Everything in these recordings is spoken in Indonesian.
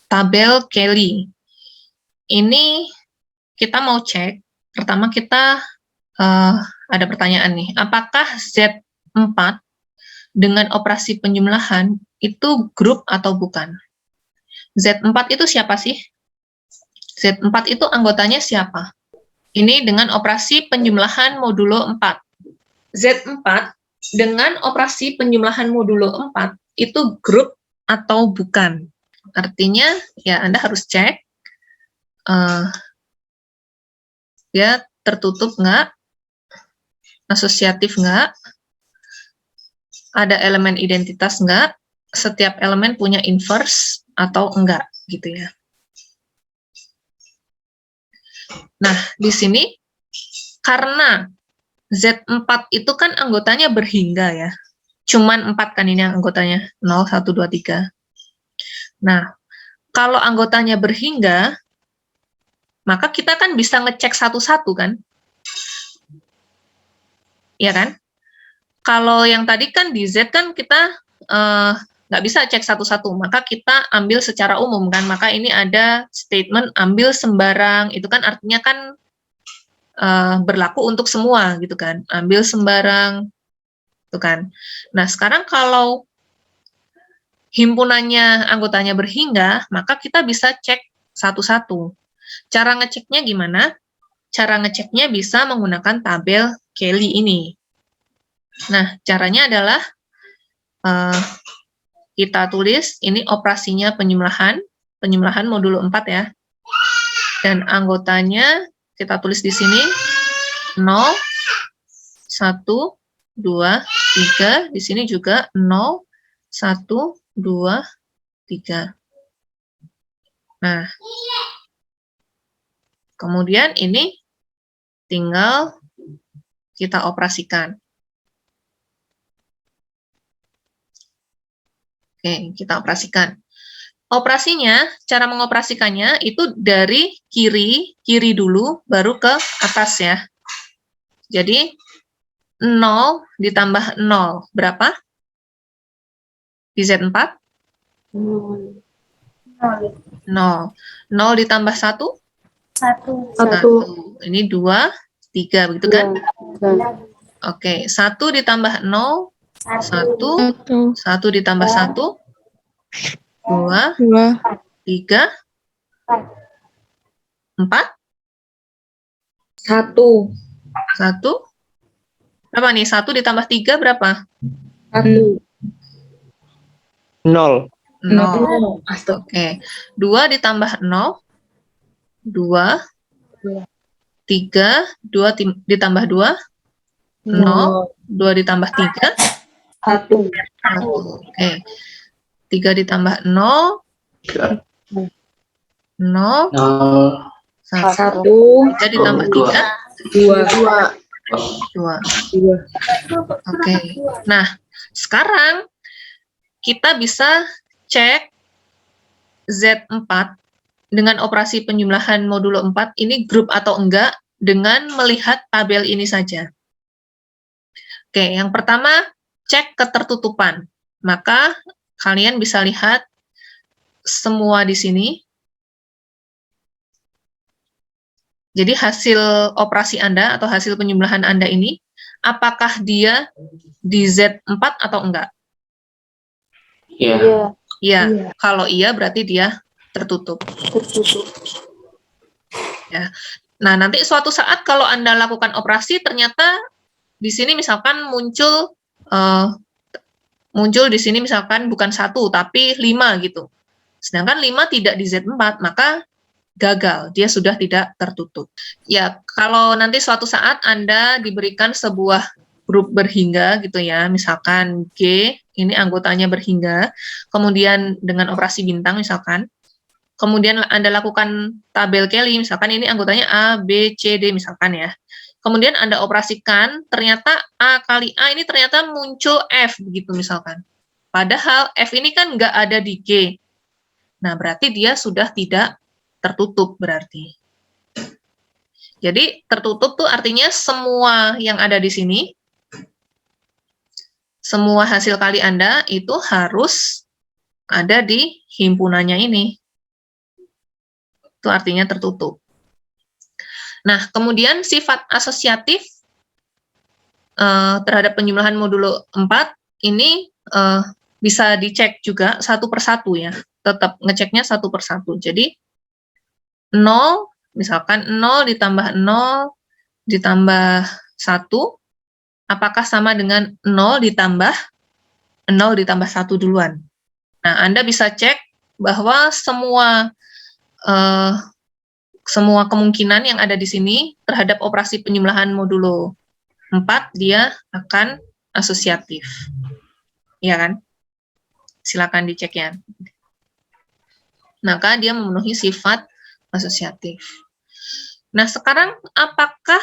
tabel Kelly. Ini kita mau cek, pertama kita ada pertanyaan nih, apakah Z4 dengan operasi penjumlahan itu grup atau bukan? Z4 itu siapa sih? Z4 itu anggotanya siapa? Ini dengan operasi penjumlahan modulo 4. Z4 dengan operasi penjumlahan modulo 4 itu grup atau bukan? Artinya, ya Anda harus cek ya tertutup nggak, asosiatif nggak, ada elemen identitas nggak, setiap elemen punya inverse atau enggak, gitu ya. Nah, di sini, karena Z4 itu kan anggotanya berhingga ya, cuman 4 kan ini anggotanya, 0, 1, 2, 3. Nah, kalau anggotanya berhingga, maka kita kan bisa ngecek satu-satu kan? Iya kan? Kalau yang tadi kan di Z kan kita nggak bisa cek satu-satu, maka kita ambil secara umum kan, maka ini ada statement ambil sembarang, itu kan artinya kan berlaku untuk semua gitu kan, ambil sembarang, itu kan. Nah sekarang kalau himpunannya anggotanya berhingga, maka kita bisa cek satu-satu. Cara ngeceknya gimana? Cara ngeceknya bisa menggunakan tabel Kelly ini. Nah caranya adalah kita tulis, ini operasinya penjumlahan modulo 4 ya. Dan anggotanya kita tulis di sini 0, 1, 2, 3. Di sini juga 0, 1, 2, 3. Nah, kemudian ini tinggal kita operasikan. Oke, kita operasikan. Operasinya, cara mengoperasikannya itu dari kiri dulu, baru ke atas ya. Jadi, 0 ditambah 0, berapa? Di Z4? 0. 0. 0 ditambah 1? 1. Ini 2, 3, begitu kan? Oke, 1 ditambah 0, 1. 1 ditambah 1? 2, 3, 4? 1. 1? Berapa nih? 1 ditambah 3 berapa? 1. 0. 0. Oke. 2 ditambah 0? 2. 3. 2 ditambah 2? 0. 2 ditambah 3? 1. 1. Oke. 3 ditambah 0? 0. 1. 3 ditambah 3? 2. Oke. Nah, sekarang kita bisa cek Z4 dengan operasi penjumlahan modulo 4 ini grup atau enggak dengan melihat tabel ini saja. Oke, yang pertama cek ketertutupan. Maka kalian bisa lihat semua di sini. Jadi hasil operasi Anda atau hasil penjumlahan Anda ini, apakah dia di Z4 atau enggak? Iya. Iya. Kalau iya berarti dia tertutup. Ya. Nah, nanti suatu saat kalau Anda lakukan operasi, ternyata di sini misalkan muncul di sini misalkan bukan 1, tapi 5 gitu. Sedangkan 5 tidak di Z4, maka gagal, dia sudah tidak tertutup. Ya, kalau nanti suatu saat Anda diberikan sebuah grup berhingga gitu ya, misalkan G, ini anggotanya berhingga, kemudian dengan operasi bintang misalkan, kemudian Anda lakukan tabel Kelly, misalkan ini anggotanya A, B, C, D misalkan ya. Kemudian Anda operasikan, ternyata A kali A ini ternyata muncul F begitu misalkan. Padahal F ini kan nggak ada di G. Nah, berarti dia sudah tidak tertutup berarti. Jadi tertutup tuh artinya semua yang ada di sini, semua hasil kali Anda itu harus ada di himpunannya ini. itu artinya tertutup. Nah, kemudian sifat asosiatif terhadap penjumlahan modulo 4 ini bisa dicek juga satu persatu ya, tetap ngeceknya satu persatu. Jadi 0, misalkan 0 ditambah 0 ditambah 1, apakah sama dengan 0 ditambah 1 duluan. Nah, Anda bisa cek bahwa semua kemungkinan yang ada di sini terhadap operasi penjumlahan modulo 4 dia akan asosiatif. Ya kan? Silakan dicek ya. Maka dia memenuhi sifat asosiatif. Nah, sekarang apakah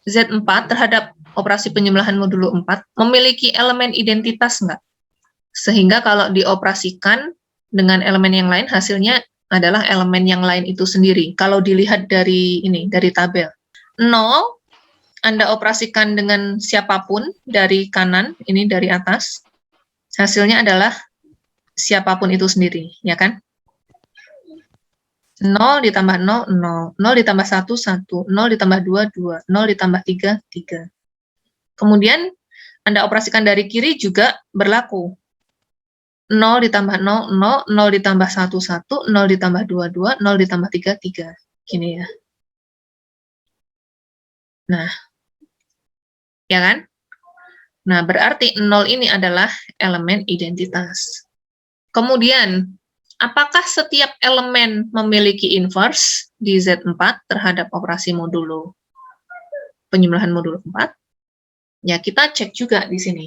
Z4 terhadap operasi penjumlahan modulo 4 memiliki elemen identitas enggak? Sehingga kalau dioperasikan dengan elemen yang lain, hasilnya adalah elemen yang lain itu sendiri. Kalau dilihat dari tabel. 0, Anda operasikan dengan siapapun dari kanan, ini dari atas, hasilnya adalah siapapun itu sendiri, ya kan? 0 ditambah 0, 0. 0 ditambah 1, 1. 0 ditambah 2, 2. 0 ditambah 3, 3. Kemudian, Anda operasikan dari kiri juga berlaku. 0 ditambah 0, 0. 0 ditambah 1, 1. 0 ditambah 2, 2. 0 ditambah 3, 3. Gini ya. Nah, ya kan? Nah, berarti 0 ini adalah elemen identitas. Kemudian, apakah setiap elemen memiliki inverse di Z4 terhadap operasi modulo penjumlahan modulo 4? Ya, kita cek juga di sini.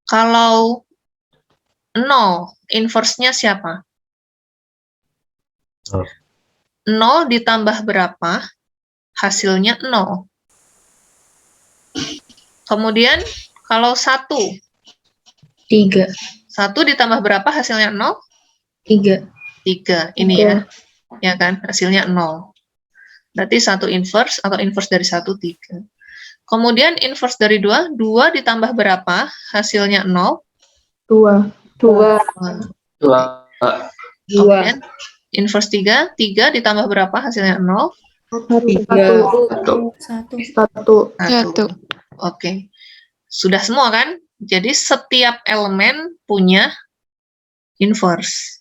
Kalau 0, inverse-nya siapa? 0 ditambah berapa? Hasilnya 0. Kemudian, kalau 1, 3. 1 ditambah berapa hasilnya 0? 3. 3, ini ya. Ya kan, hasilnya 0. Berarti 1 inverse atau inverse dari 1, 3. Kemudian inverse dari 2, 2 ditambah berapa? Hasilnya 0. 2. 2. Kemudian inverse 3, 3 ditambah berapa? Hasilnya 0. 1. 1. Oke. Sudah semua kan? Jadi setiap elemen punya inverse.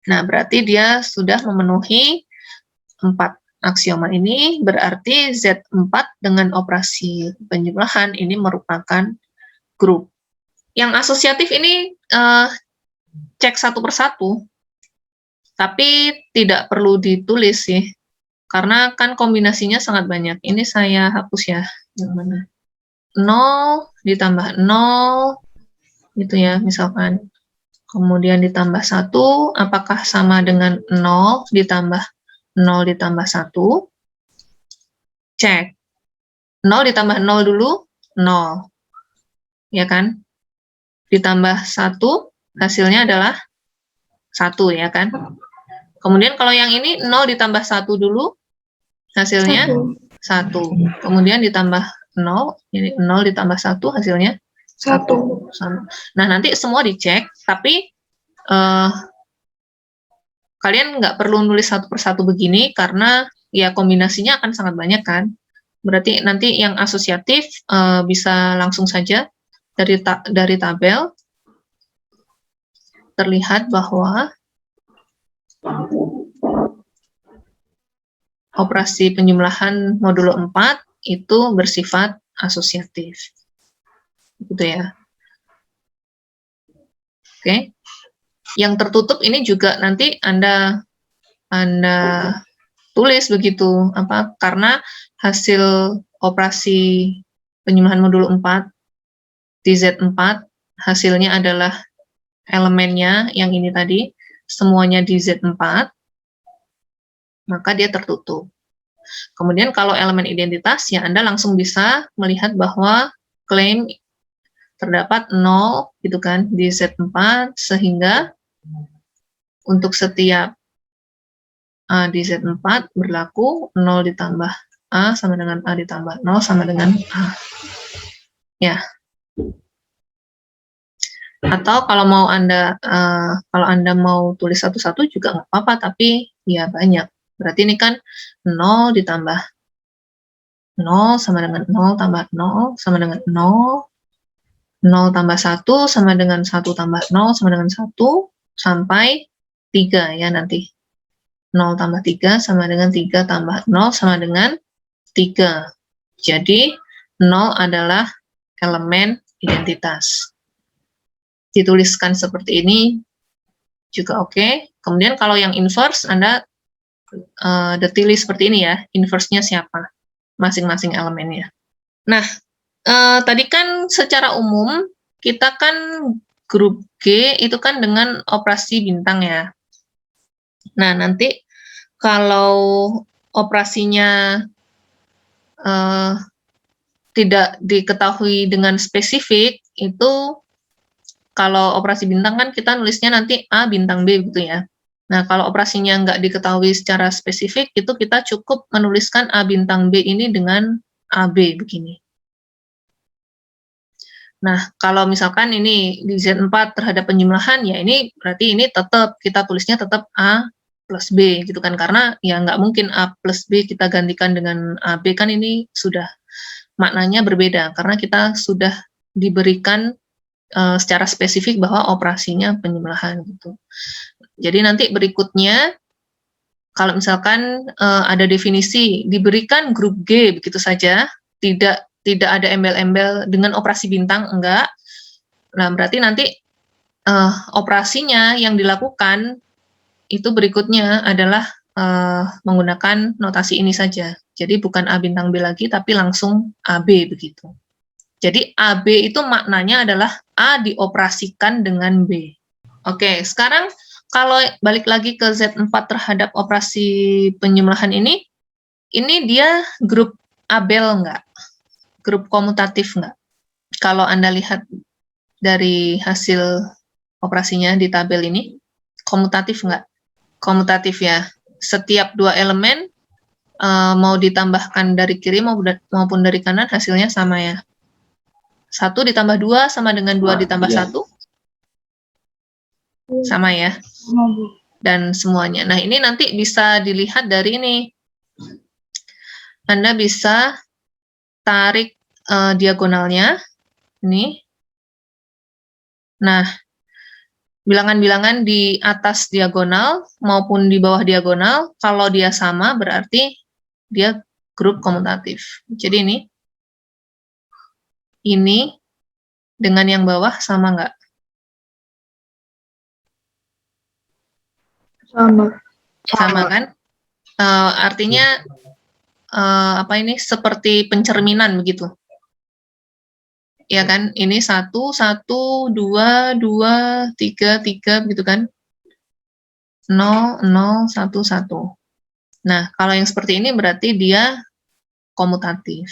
Nah, berarti dia sudah memenuhi 4 aksioma ini, berarti Z4 dengan operasi penjumlahan ini merupakan grup. Yang asosiatif ini cek satu persatu, tapi tidak perlu ditulis sih, karena kan kombinasinya sangat banyak. Ini saya hapus ya, yang mana? 0 ditambah 0, gitu ya, misalkan. Kemudian ditambah 1, apakah sama dengan 0 ditambah 0 ditambah 1? Cek. 0 ditambah 0 dulu, 0. Ya kan? Ditambah 1, hasilnya adalah 1, ya kan? Kemudian kalau yang ini 0 ditambah 1 dulu, hasilnya 1. Kemudian ditambah 0, ini 0 ditambah 1, hasilnya 1. Nah, nanti semua dicek, tapi kalian nggak perlu nulis satu persatu begini, karena ya kombinasinya akan sangat banyak kan. Berarti nanti yang asosiatif bisa langsung saja dari tabel terlihat bahwa operasi penjumlahan modulo 4 itu bersifat asosiatif. Gitu ya. Oke. Yang tertutup ini juga nanti Anda tulis begitu, karena hasil operasi penjumlahan modulo 4 di Z4 hasilnya adalah elemennya yang ini tadi, semuanya di Z4, maka dia tertutup. Kemudian kalau elemen identitas, ya Anda langsung bisa melihat bahwa klaim terdapat 0 gitu kan di Z4, sehingga untuk setiap A di Z4 berlaku 0 ditambah A sama dengan A ditambah 0 sama dengan A. Ya. Atau kalau mau Anda mau tulis satu-satu juga nggak apa-apa, tapi ya banyak. Berarti ini kan 0 ditambah 0 sama dengan 0 tambah 0 sama dengan 0, 0 tambah 1 sama dengan 1 tambah 0 sama dengan 1, sampai 3 ya nanti. 0 tambah 3 sama dengan 3 tambah 0 sama dengan 3. Jadi 0 adalah elemen identitas. Dituliskan seperti ini juga oke. Kemudian kalau yang inverse, Anda detili seperti ini ya, inverse-nya siapa, masing-masing elemennya. Nah, tadi kan secara umum, kita kan grup G itu kan dengan operasi bintang ya. Nah, nanti kalau operasinya tidak diketahui dengan spesifik, itu kalau operasi bintang kan kita nulisnya nanti A bintang B gitu ya. Nah, kalau operasinya nggak diketahui secara spesifik, itu kita cukup menuliskan A bintang B ini dengan AB begini. Nah, kalau misalkan ini di Z4 terhadap penjumlahan, ya ini berarti ini tetap, kita tulisnya tetap A plus B gitu kan, karena ya nggak mungkin A plus B kita gantikan dengan AB, kan ini sudah maknanya berbeda, karena kita sudah diberikan secara spesifik bahwa operasinya penjumlahan gitu. Jadi nanti berikutnya, kalau misalkan ada definisi diberikan grup G begitu saja, tidak ada embel-embel dengan operasi bintang, enggak. Nah, berarti nanti operasinya yang dilakukan itu berikutnya adalah menggunakan notasi ini saja. Jadi bukan A bintang B lagi, tapi langsung AB begitu. Jadi AB itu maknanya adalah A dioperasikan dengan B. Oke, sekarang kalau balik lagi ke Z4 terhadap operasi penjumlahan ini dia grup Abel nggak? Grup komutatif nggak? Kalau Anda lihat dari hasil operasinya di tabel ini, komutatif nggak? Komutatif ya. Setiap dua elemen mau ditambahkan dari kiri maupun dari kanan, hasilnya sama ya. 1 ditambah 2 sama dengan 2 ditambah 1. Sama ya. Dan semuanya. Nah, ini nanti bisa dilihat dari ini. Anda bisa tarik diagonalnya. Ini. Nah, bilangan-bilangan di atas diagonal maupun di bawah diagonal, kalau dia sama berarti dia grup komutatif. Jadi ini dengan yang bawah sama nggak? Sama kan? Artinya apa ini seperti pencerminan begitu. Ya kan? Ini 1, 1, 2, 2, 3, 3 gitu kan? 0, 0, 1, 1. Nah, kalau yang seperti ini berarti dia komutatif.